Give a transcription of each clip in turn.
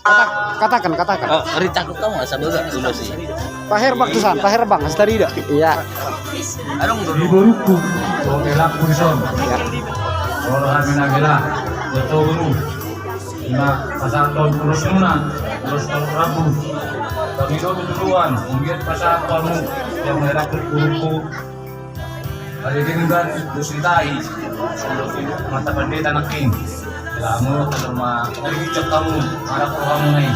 Katakan. Rita aku tahu nggak sambil nggak dulu sih. Tahir Baktusan, Tahir Bang, Astarida. Iya. Anong dulu? Iburuku, Bogela Punson, Sorohan Minagila, Beto Guru, Ina Pasaton Terus Nuna, Terus Rabu, Pemilu Keturuan, Unggit Pasatonmu, yang merah Guruku, Hari Tinggal, Busitai, Mata Pendeta Naking, Kamu terima dari kamu anak kamu nih.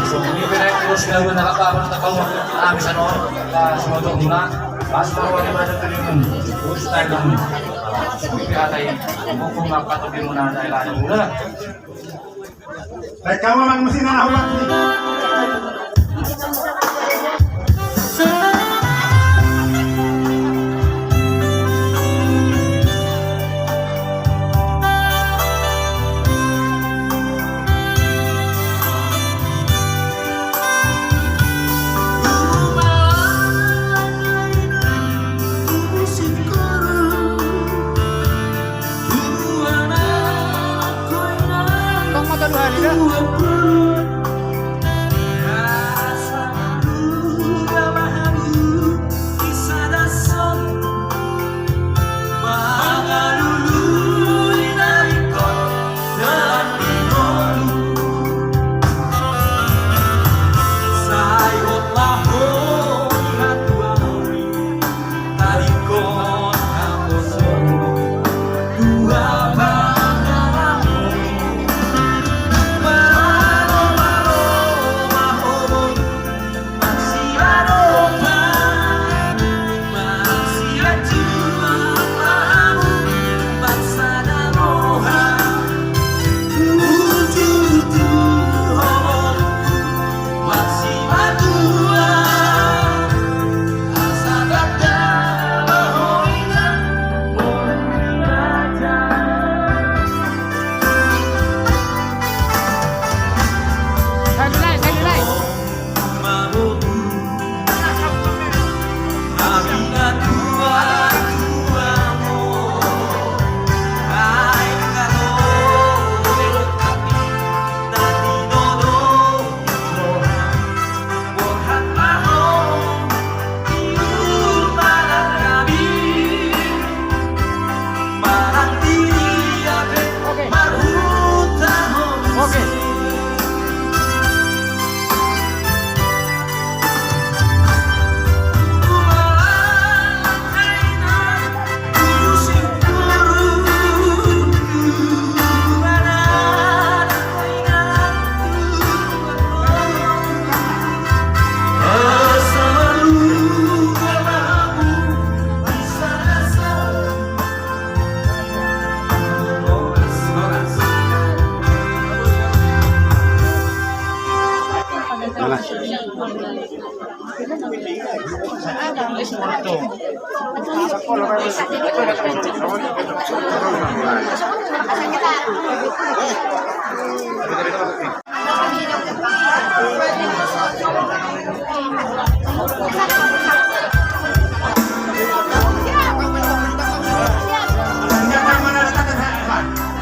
Ini benar terus lalu nak apa kamu bisa nol semua tu guna pas baru ada pada terimun terus kamu seperti ada yang buku apa tu di mana ada yang mula. Baik kamu memang mesti nak ulang.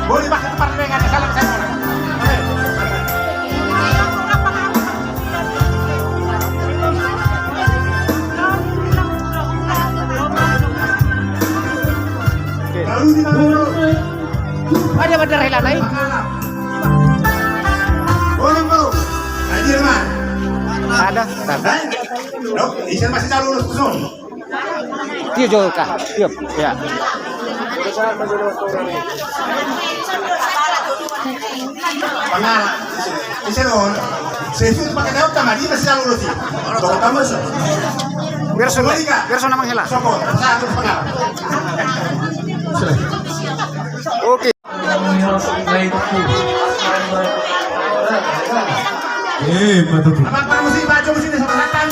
Boleh pakai tempat dengan salam saya. Ada bandar hela naik. Boleh bro. Hadir mah. Ada. Dok, Isan masih tak lulus tuh. Dia jual kah? Iya. Ya. Pangal. Isan on. Sesuatu pakai daun kamar dia masih tak lulus sih. Dok kamu sih. Biar sana menghela. Sokor. Satu pangal. Oke. Betul. Apa mesti baju mesti sama datang.